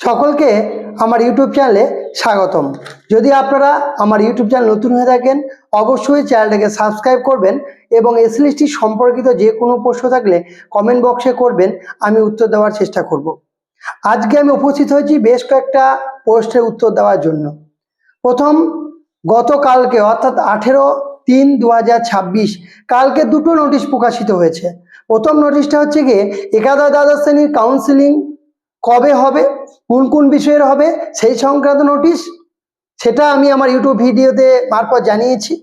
সকলকে আমার ইউটিউব চ্যানেলে স্বাগতম। যদি আপনারা আমার ইউটিউব চ্যানেল নতুন হয়ে থাকেন অবশ্যই চ্যানেলটাকে সাবস্ক্রাইব করবেন এবং এসএলএসটি সম্পর্কিত যে কোনো প্রশ্ন থাকলে কমেন্ট বক্সে করবেন, আমি উত্তর দেওয়ার চেষ্টা করব। আজকে আমি উপস্থিত হয়েছি বেশ কয়েকটা প্রশ্নের উত্তর দেওয়ার জন্য। প্রথম, গতকালকে অর্থাৎ 18/3/2026 কালকে দুটো নোটিশ প্রকাশিত হয়েছে। প্রথম নোটিশটা হচ্ছে গিয়ে একাদশ দ্বাদশ শ্রেণীর কাউন্সিলিং কবে হবে, কোন কোন বিষয়ের হবে সেই সংক্রান্ত নোটিশ, সেটা আমি আমার ইউটিউব ভিডিওতে মারফত জানিয়েছি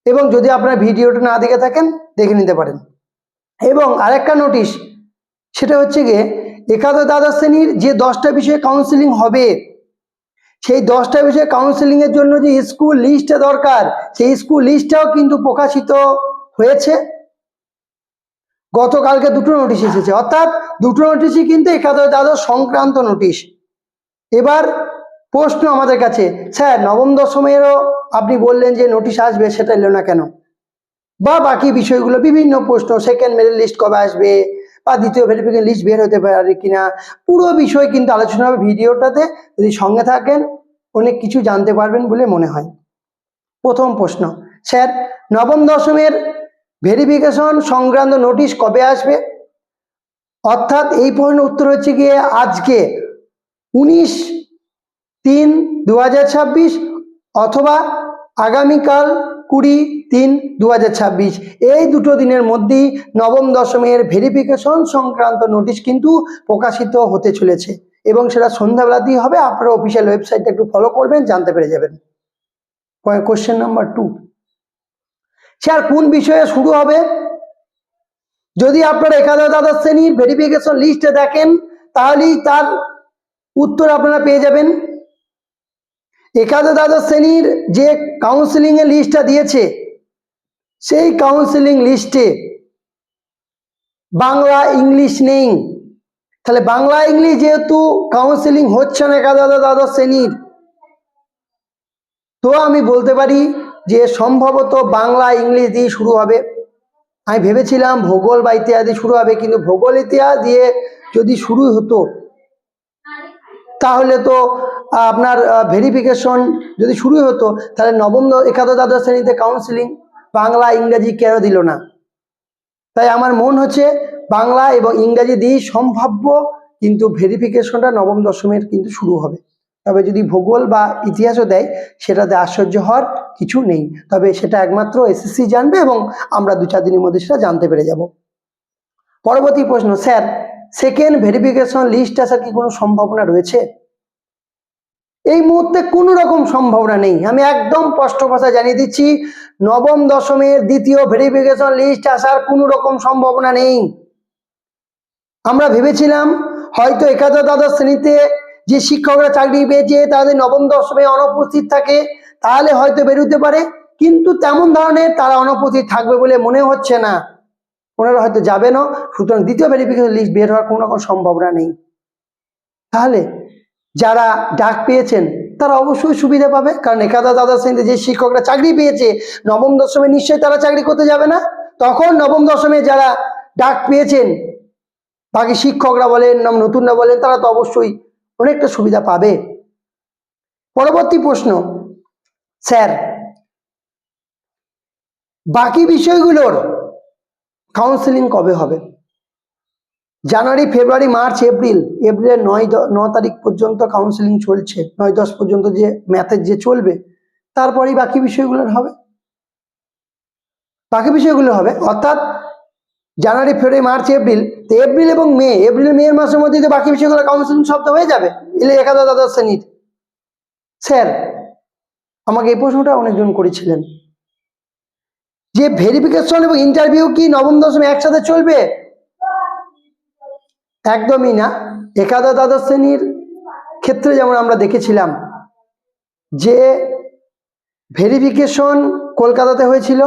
এবং যদি আপনারা ভিডিওটা না দেখে থাকেন দেখে নিতে পারেন। এবং আরেকটা নোটিশ, সেটা হচ্ছে গিয়ে একাদশ দ্বাদশ শ্রেণীর যে 10টা বিষয়ে কাউন্সিলিং হবে সেই 10টা বিষয়ে কাউন্সিলিংয়ের জন্য যে স্কুল লিস্টটা দরকার সেই স্কুল লিস্টটাও কিন্তু প্রকাশিত হয়েছে। গতকালকে দুটো নোটিশ এসেছে, অর্থাৎ দুটো নোটিশই কিন্তু একাদশ দ্বাদশ সংক্রান্ত নোটিশ। এবার প্রশ্ন আমাদের কাছে, স্যার নবম দশমেরও আপনি বললেন যে নোটিশ আসবে, সেটা এলো না কেন? বা বাকি বিষয়গুলো বিভিন্ন প্রশ্ন, সেকেন্ড মেরিট লিস্ট কবে আসবে বা দ্বিতীয় ভেরিফিকেশন লিস্ট বের হতে পারে কিনা, পুরো বিষয় কিন্তু আলোচনা হবে ভিডিওটাতে। যদি সঙ্গে থাকেন অনেক কিছু জানতে পারবেন বলে মনে হয়। প্রথম প্রশ্ন, স্যার নবম দশমের ভেরিফিকেশন সংক্রান্ত নোটিশ কবে আসবে? অর্থাৎ এই প্রশ্নের উত্তর হচ্ছে গিয়ে আজকে 19/3/2026 অথবা আগামীকাল 20/3/2026, এই দুটো দিনের মধ্যেই নবম দশমের ভেরিফিকেশন সংক্রান্ত নোটিশ কিন্তু প্রকাশিত হতে চলেছে এবং সেটা সন্ধ্যাবেলাতেই হবে। আপনারা অফিসিয়াল ওয়েবসাইটটা একটু ফলো করবেন, জানতে পেরে যাবেন। কোয়েশ্চেন নাম্বার 2, স্যার কোন বিষয়ে শুরু হবে? যদি আপনারা একাদশ দ্বাদশ শ্রেণীর ভেরিফিকেশন লিস্টে দেখেন তাহলেই তার উত্তর আপনারা পেয়ে যাবেন। একাদশ দ্বাদশ শ্রেণীর যে কাউন্সিলিং এর লিস্টটা দিয়েছে সেই কাউন্সিলিং লিস্টে বাংলা ইংলিশ নেই। তাহলে বাংলা ইংলিশ যেহেতু কাউন্সিলিং হচ্ছে না একাদশ দ্বাদশ শ্রেণীর, তো আমি বলতে পারি যে সম্ভবত বাংলা ইংলিশ দিয়ে শুরু হবে। আমি ভেবেছিলাম ভূগোল বা ইতিহাস দিয়ে শুরু হবে, কিন্তু ভূগোল ইতিহাস দিয়ে যদি শুরু হতো তাহলে তো আপনার ভেরিফিকেশন যদি শুরু হতো তাহলে নবম একাদশ দ্বাদশ শ্রেণীতে কাউন্সিলিং বাংলা ইংরাজি কেন দিল না? তাই আমার মন হচ্ছে বাংলা এবং ইংরাজি দিয়েই সম্ভাব্য কিন্তু ভেরিফিকেশনটা নবম দশমের কিন্তু শুরু হবে। তবে যদি ভূগোল বা ইতিহাসও দেয় সেটাতে আশ্চর্য হওয়ার কিছু নেই, তবে সেটা একমাত্র এসএসসি জানবে এবং আমরা 2-4 দিনের মধ্যে সেটা জানতে পেরে যাব। পরবর্তী প্রশ্ন, স্যার সেকেন্ড ভেরিফিকেশন লিস্ট আসার কি কোনো সম্ভাবনা রয়েছে? এই মুহূর্তে কোনো রকম সম্ভাবনা নেই। আমি একদম স্পষ্ট ভাষায় জানিয়ে দিচ্ছি, নবম দশমের দ্বিতীয় ভেরিফিকেশন লিস্ট আসার কোনো রকম সম্ভাবনা নেই। আমরা ভেবেছিলাম হয়তো একাদশ দ্বাদশ শ্রেণীতে যে শিক্ষকরা চাকরি পেয়েছে তাদের নবম দশমে অনুপস্থিত থাকে, তাহলে হয়তো বেরোতে পারে, কিন্তু তেমন ধরনের তারা অনুপস্থিত থাকবে বলে মনে হচ্ছে না, ওনারা হয়তো যাবে না। সুতরাং দ্বিতীয় ভেরিফিকেশন লিস্ট বের হওয়ার কোনো রকম সম্ভাবনা নেই। তাহলে যারা ডাক পেয়েছেন তারা অবশ্যই সুবিধা পাবে, কারণ একাদশ দ্বাদশ শ্রেণীতে যে শিক্ষকরা চাকরি পেয়েছে নবম দশমে নিশ্চয়ই তারা চাকরি করতে যাবে না। তখন নবম দশমে যারা ডাক পেয়েছেন বাকি শিক্ষকরা বলেন নতুনরা বলেন তারা তো অবশ্যই অনেকটা সুবিধা পাবে। পরবর্তী প্রশ্ন, স্যার বাকি বিষয়গুলোর কাউন্সিলিং কবে হবে? জানুয়ারি, ফেব্রুয়ারি, মার্চ, এপ্রিলের 9 তারিখ পর্যন্ত কাউন্সিলিং চলছে, 9-10 পর্যন্ত যে ম্যাথের যে চলবে, তারপরেই বাকি বিষয়গুলোর হবে। বাকি বিষয়গুলো হবে অর্থাৎ জানুয়ারি, ফেব্রুয়ারি, মার্চ, এপ্রিল এবং মে, মে মাসের মধ্যে তো বাকি বিষয়গুলো কাউন্সিলিং শব্দ হয়ে যাবে এলে একাদশ দ্বাদশ শ্রেণীর। স্যার আমাকে এই প্রশ্নটা অনেকজন করেছিলেন যে ভেরিফিকেশন এবং ইন্টারভিউ কি নবম দশমে একসাথে চলবে? একদমই না। একাদশ দ্বাদশ শ্রেণীর ক্ষেত্রে যেমন আমরা দেখেছিলাম যে ভেরিফিকেশন কলকাতাতে হয়েছিল,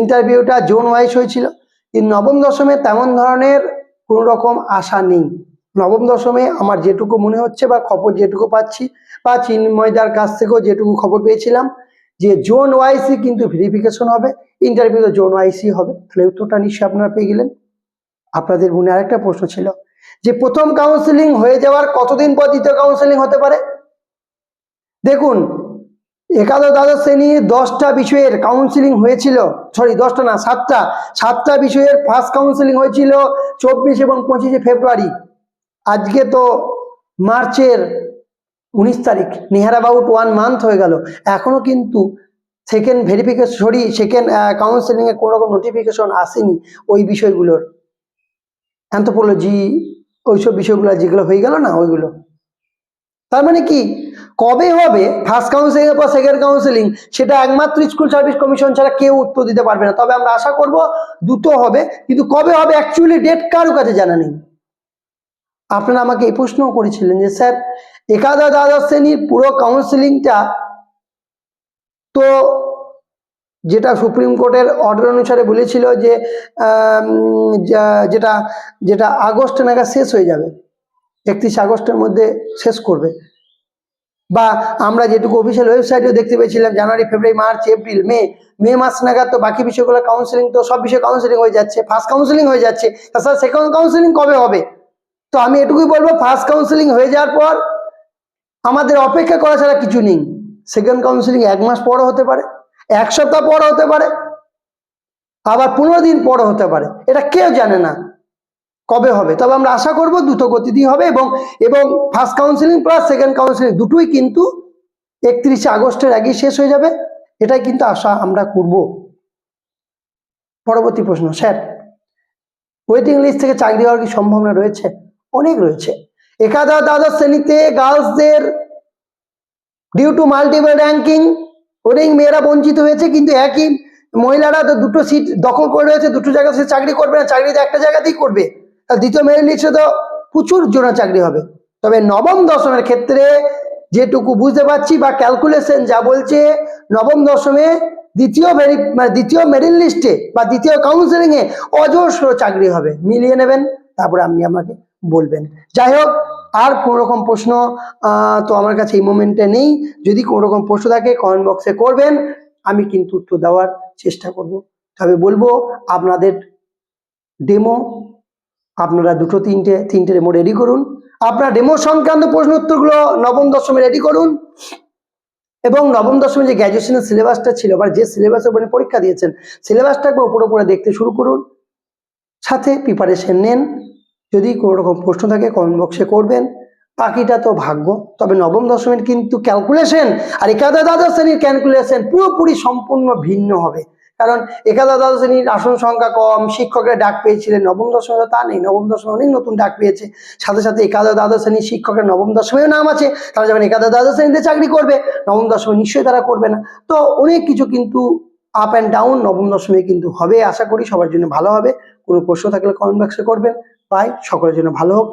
ইন্টারভিউটা জোন ওয়াইজ হয়েছিল, কিন্তু নবম দশমে তেমন ধরনের কোনো রকম আশা নেই। নবম দশমে আমার যেটুকু মনে হচ্ছে বা খবর যেটুকু পাচ্ছি বা চিন্ময়দার কাছ থেকেও যেটুকু খবর পেয়েছিলাম যে জোন ওয়াইজই কিন্তু ভেরিফিকেশন হবে, ইন্টারভিউ তো জোন ওয়াইজই হবে। তাহলে উত্তরটা নিশ্চয়ই আপনারা পেয়ে গেলেন। আপনাদের মনে আরেকটা প্রশ্ন ছিল, যে প্রথম কাউন্সিলিং হয়ে যাওয়ার কতদিন পর দ্বিতীয় কাউন্সিলিং হতে পারে? দেখুন, একাদশ দ্বাদশ শ্রেণীর 10টা বিষয়ের কাউন্সিলিং হয়েছিল, সরি 10টা না, 7টা বিষয়ের ফার্স্ট কাউন্সিলিং হয়েছিল 24 এবং 25 ফেব্রুয়ারি। আজকে তো মার্চের 19 তারিখ, নিয়ার অ্যাবাউট 1 মান্থ হয়ে গেল, এখনো কিন্তু সেকেন্ড কাউন্সিলিং এর কোনো রকম নোটিফিকেশন আসেনি ওই বিষয়গুলোর, অ্যানথ্রোপোলজি ওইসব বিষয়গুলো যেগুলো হয়ে গেল না ওইগুলো। তার মানে কি, কবে হবে ফার্স্ট কাউন্সিলিং এর পর সেকেন্ড কাউন্সিলিং, সেটা একমাত্র স্কুল সার্ভিস কমিশন ছাড়া কেউ উত্তর দিতে পারবে না। তবে আমরা আশা করব দ্রুত হবে, কিন্তু কবে হবে অ্যাকচুয়ালি ডেট কারো কাছে জানা নেই। আপনারা আমাকে এই প্রশ্নও করেছিলেন যে স্যার একাদশ দ্বাদশ শ্রেণীর পুরো কাউন্সিলিংটা তো যেটা সুপ্রিম কোর্টের অর্ডার অনুসারে বলেছিল যে যেটা যেটা আগস্ট নাগাদ শেষ হয়ে যাবে, 31 আগস্টের মধ্যে শেষ করবে, বা আমরা যেটুকু অফিসিয়াল ওয়েবসাইটেও দেখতে পেয়েছিলাম জানুয়ারি ফেব্রুয়ারি মার্চ এপ্রিল মে মাস নাগাদ তো বাকি বিষয়গুলো কাউন্সিলিং, তো সব বিষয়ে কাউন্সিলিং হয়ে যাচ্ছে, ফার্স্ট কাউন্সিলিং হয়ে যাচ্ছে, তাছাড়া সেকেন্ড কাউন্সিলিং কবে হবে? তো আমি এটুকুই বলবো, ফার্স্ট কাউন্সিলিং হয়ে যাওয়ার পর আমাদের অপেক্ষা করা ছাড়া কিছু নেই। সেকেন্ড কাউন্সিলিং 1 মাস পরও হতে পারে, 1 সপ্তাহ পরও হতে পারে, আবার 15 দিন পরও হতে পারে, এটা কেউ জানে না কবে হবে। তবে আমরা আশা করব দ্রুত গতিতে হবে, এবং first counselling plus second counselling দুটোই কিন্তু 31 আগস্টের আগেই শেষ হয়ে যাবে, এটাই কিন্তু আশা আমরা করব। পরবর্তী প্রশ্ন, স্যার ওয়েটিং লিস্ট থেকে চাকরি হওয়ার কি সম্ভাবনা রয়েছে? অনেক রয়েছে। একাদশ দ্বাদশ শ্রেণীতে গার্লসদের ডিউ টু মাল্টিপল র্যাঙ্কিং অনেক মেয়েরা বঞ্চিত হয়েছে, কিন্তু একই মহিলারা তো 2টো সিট দখল করে রয়েছে, 2টো জায়গায় সে চাকরি করবে না, চাকরিতে একটা জায়গাতেই করবে, আর দ্বিতীয় মেরিট লিস্টে তো প্রচুর জন চাকরি হবে। তবে নবম দশমের ক্ষেত্রে যেটুকু বুঝতে পারছি বা ক্যালকুলেশন যা বলছে, নবম দশমে দ্বিতীয় মেরিট লিস্টে বা দ্বিতীয় কাউন্সিলিং এ অজস্র চাকরি হবে, মিলিয়ে নেবেন, তারপরে আপনি আমাকে বলবেন। যাই হোক, আর কোনো রকম প্রশ্ন তো আমার কাছে এই মোমেন্টে নেই। যদি কোনো রকম প্রশ্ন থাকে কমেন্ট বক্সে করবেন, আমি কিন্তু উত্তর দেওয়ার চেষ্টা করব। তবে বলবো আপনাদের ডেমো আপনারা 2টো 3টে ডেমো রেডি করুন, আপনার ডেমো সংক্রান্ত প্রশ্ন উত্তরগুলো নবম দশমে রেডি করুন, এবং নবম দশমে যে গ্র্যাজুয়েশনের সিলেবাসটা ছিল বা যে সিলেবাসের উপরে পরীক্ষা দিয়েছেন সিলেবাসটাকে উপরে দেখতে শুরু করুন, সাথে প্রিপারেশন নেন। যদি কোনো রকম প্রশ্ন থাকে কমেন্ট বক্সে করবেন, বাকিটা তো ভাগ্য। তবে নবম দশমের কিন্তু ক্যালকুলেশন আর একাদশ দ্বাদশ শ্রেণীর ক্যালকুলেশন পুরোপুরি সম্পূর্ণ ভিন্ন হবে, কারণ একাদশ দ্বাদশ শ্রেণীর আসন সংখ্যা কম, শিক্ষকরা ডাক পেয়েছিলেন, নবম দশমে তো তা নেই, নবম দশমে অনেক নতুন ডাক পেয়েছে, সাথে একাদশ দ্বাদশ শ্রেণীর শিক্ষকের নবম দশমেও নাম আছে, তারা যখন একাদশ দ্বাদশ শ্রেণীতে চাকরি করবে নবম দশমে নিশ্চয়ই তারা করবে না। তো অনেক কিছু কিন্তু আপ অ্যান্ড ডাউন নবম দশমে কিন্তু হবে, আশা করি সবার জন্য ভালো হবে। কোনো প্রশ্ন থাকলে কমেন্ট বক্সে করবেন। বাই, সকলের জন্য ভালো হোক।